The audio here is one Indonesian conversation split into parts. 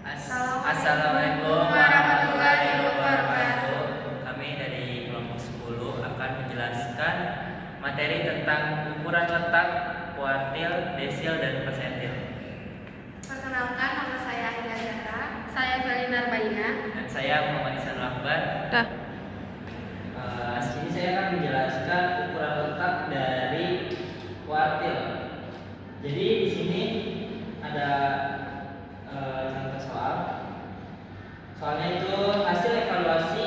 Assalamualaikum warahmatullahi wabarakatuh. Kami dari kelompok 10 akan menjelaskan materi tentang ukuran letak, kuartil, desil, dan persentil. Perkenalkan, nama saya Aida Zahra. Saya Felina Baina. Dan saya Muhammad Ihsanul Akbar. Sini saya akan menjelaskan ukuran letak dari kuartil. Jadi di sini ada contoh soal. Soalnya itu hasil evaluasi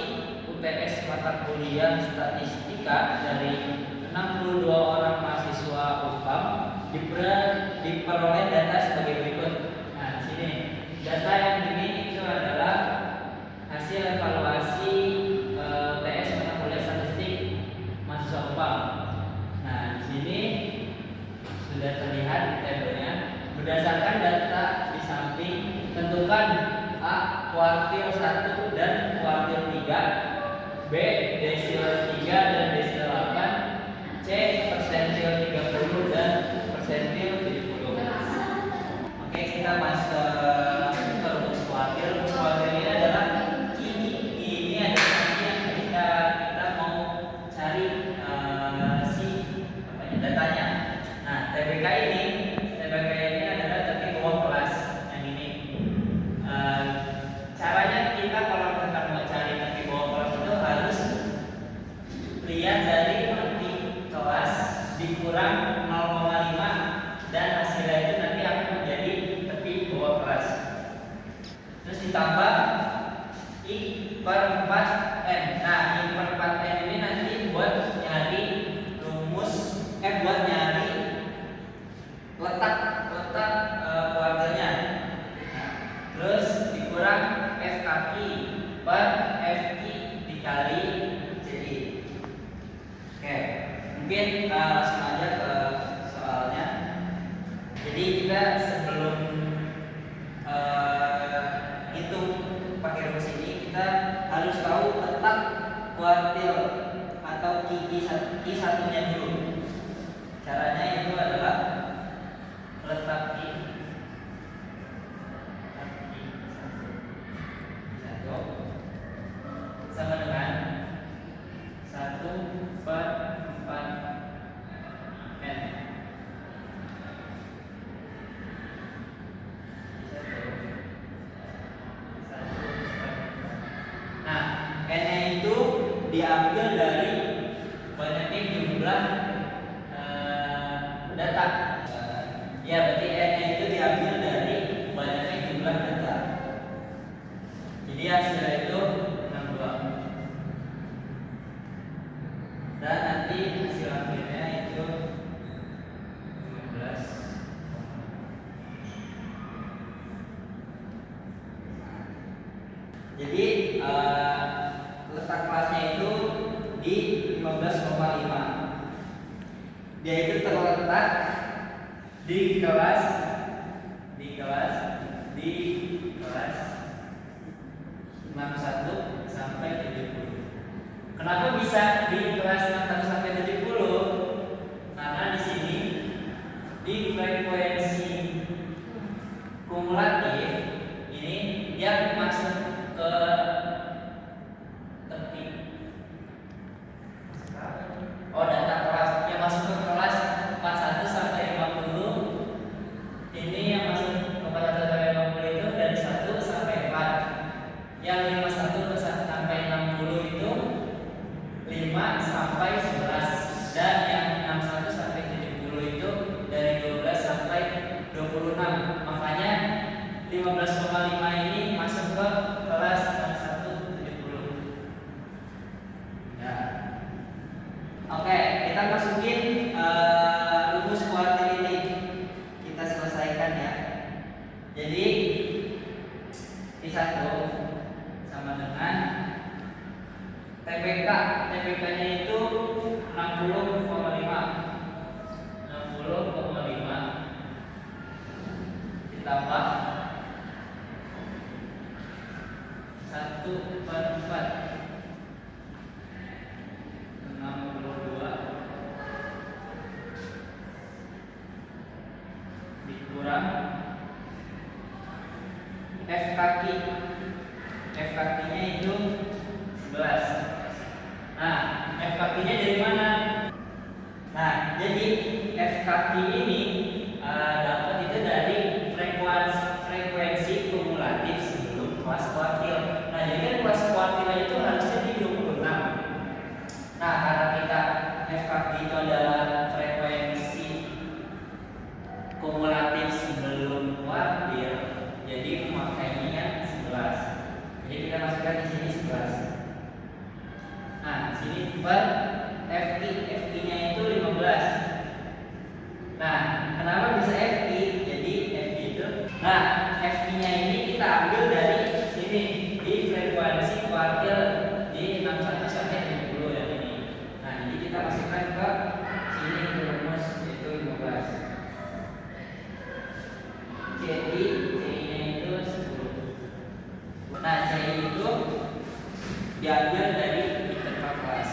UTS mata kuliah statistika dari 62 orang mahasiswa UPAM diperoleh data sebagai berikut. Nah, di sini data yang ini itu adalah hasil evaluasi UTS mata kuliah statistik mahasiswa UPAM. Nah, di sini sudah terlihat di tabelnya. Berdasarkan data di samping, tentukan A. kuartil 1 dan kuartil 3, B. desil 3 dan desil 8, C. persentil 30 dan persentil 70. Oke, kita masuk ke rumus kuartil. Rumus kuartil ini adalah ini adalah yang ketika kita mau cari datanya. Nah, TBK ini adalah tertib bawah kelas yang ini. Caranya kita kalau kita mau cari tertib bawah kelas itu harus lihat dari tertib kelas dikurang 0,5 dan hasilnya itu nanti akan menjadi tertib bawah kelas. Terus ditambah I per 4N. Nah, I per 4N ini nanti buat nyari buat nyari letak kuartilnya. Nah, terus dikurang F kaki per FI dikali CI. Oke, mungkin langsung aja ke soalnya. Jadi kita sebelum hitung pakai rumus ini, kita harus tahu letak kuartil atau I satunya dulu. Caranya itu adalah letak I satu sama dengan 1 per 4N. Nah, N-nya itu diambil dari banyaknya jumlah data. Ya, berarti N-nya itu diambil dari banyaknya jumlah data. Jadi hasilnya itu 62. Dan nanti hasil akhirnya itu 15. Jadi letak kelasnya itu di 15,5. Dia itu terletak di kelas 61 sampai 70. Kenapa bisa di kelas 61 sampai 70? Karena di sini di frekuensi kumulatif ini yang masuk ke tertib. Data kelas yang masuk ke kelas 41 sampai 50. Ini yang masuk ke 41 sampai 50 itu dari 1 sampai 4. Yang 51 sampai 60 itu 5 sampai 11. Dan yang 61 sampai 70 itu dari 12 sampai 26. Makanya 15,5 ini masuk ke kelas 61 70. Ya. Oke, kita masukin rumus kuartil ini. Kita selesaikan ya. Jadi I1 sama dengan TBK. TBK-nya itu 60,5 ditambah 1 per 4 62 dikurang F kaki. F kakinya itu 11. Nah, F kakinya dari mana? Nah, jadi F kaki ini dapat itu dari frekuensi kumulatif sebelum kelas kuartil. Nah, jadi kan kelas kuartil itu harusnya di 26. Nah, karena kita F kaki itu adalah frekuensi kumulatif sebelum kuartil, jadi pemakaiannya 11. Jadi kita masukkan di sini 11. Nah, sini per FI-nya itu 15. Nah, kenapa bisa FI? Jadi FI itu, nah FI-nya ini kita ambil dari sini di frekuensi kuartil di 61 sampai 70 yang ini. Nah, jadi kita masukkan ke sini ke rumus itu 15. CI-nya itu 10. Nah, CI itu diambil dari interval kelas.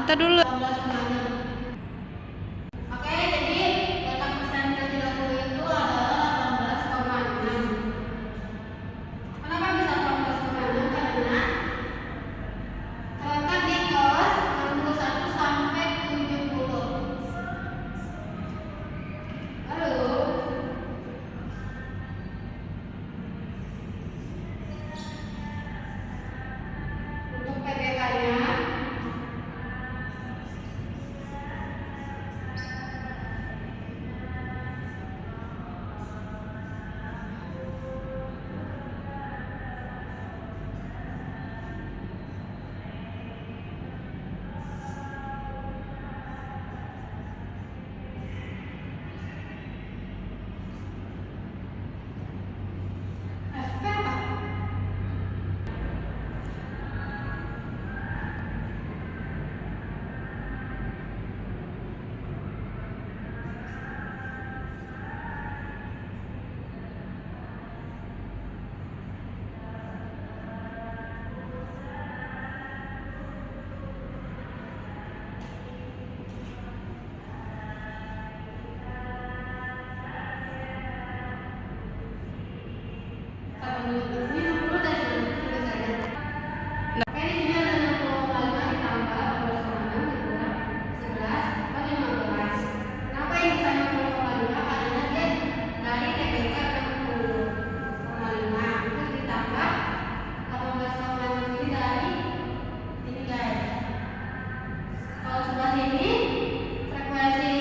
kita dulu. 18,6. Oke, jadi letak persentase 30 itu adalah 18,6. Kenapa bisa 18,6? Karena terletak di kelas 61 sampai 70. Lalu untuk PPK-nya SP apa? Ini 60 dan 90 saja. Oke, di sini ada 60,5 ditambah 12,6 dikurang 11 per 15. Kenapa ini bisa 60,5? Karena dia dari TBK 60,5 terus ditambah 18,6 ini dari ini guys. Kalau sebelah sini frekuensi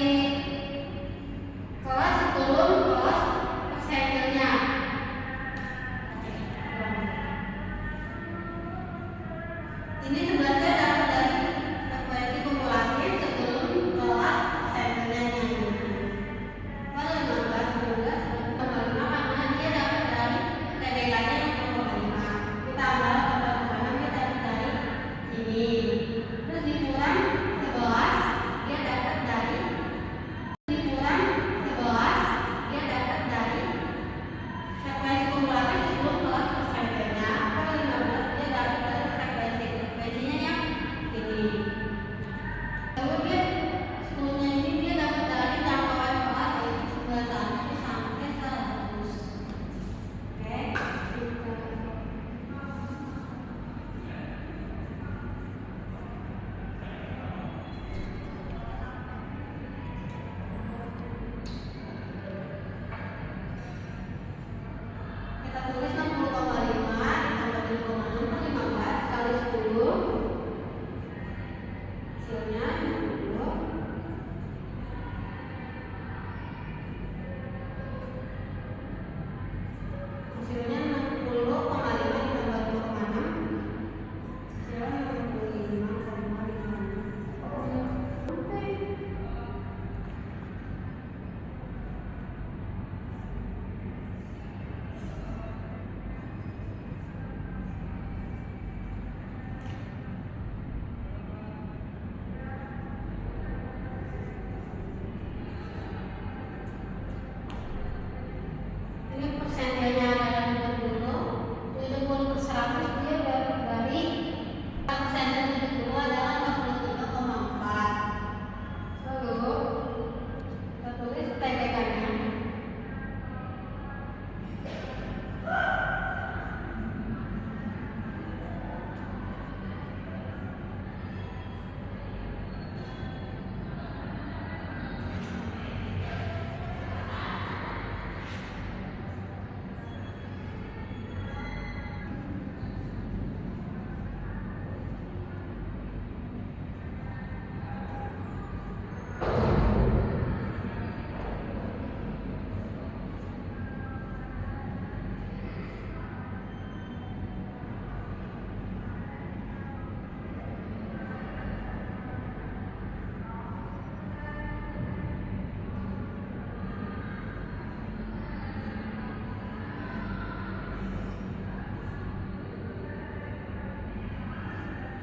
kelas sebelum kelas persentilnya. Ini sebenarnya dapat dari frekuensi kumulatif sebelum kelas persentilnya. Pada 15, 19, 25 karena dia dapat dari TBK-nya yang 0,5 ditambah 18,6 dia dapat dari sini. Terus dikurang 11 dia dapat dari frekuensi kumulatif sebelum kelas persentilnya. Pada 15 dia dapat dari frekuensinya yang ini. Lalu dia 10-nya ini dia dapat dari jangkauan kelas yaitu 91 sampai 100. Oke. Kita tulis 60,5 ditambah 7,6 per 15 kali 10. Hasilnya 60. Hasilnya 60,5 ditambah 2,6. Hasilnya 65,5. Ini persentilnya adalah 70 per 100 dia dapat dari persentil 70 adalah 43,4. Lalu kita tulis TBK-nya.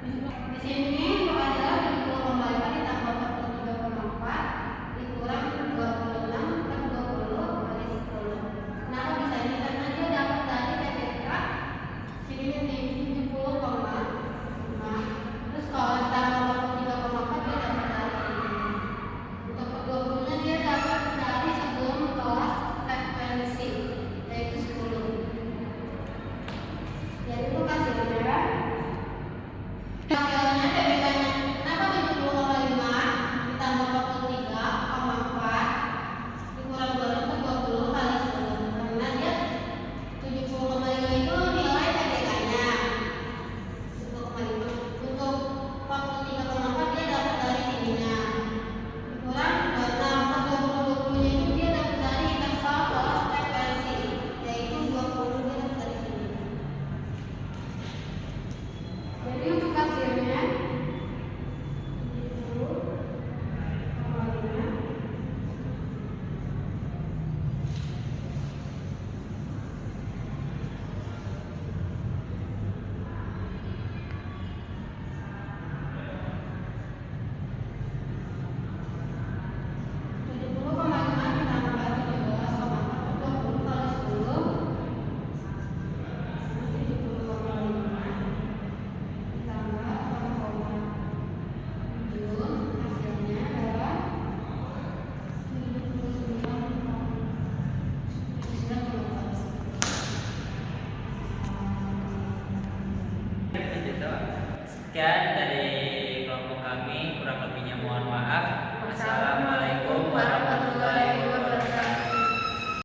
Di sini adalah 70,5 ditambah 43,4 dikurang 26 per 20 kali 10. Kenapa bisa ini? Karena dia dapat dari TBK sini di 70,5. Terus kalau ditambah 43,4 Hasilnya TBK-nya kenapa 70,5 ditambah 43,4 dikurang 20 kali 10, karena dia 70,5 itu nilai TBK-nya 10,5. Untuk 43,4 dia dapat dari sininya dikurang 26, 20 itu dia dapat dari interval kelas frekuensi, yaitu 20 dia dapat dari sini. Jadi untuk hasilnya Sekian dari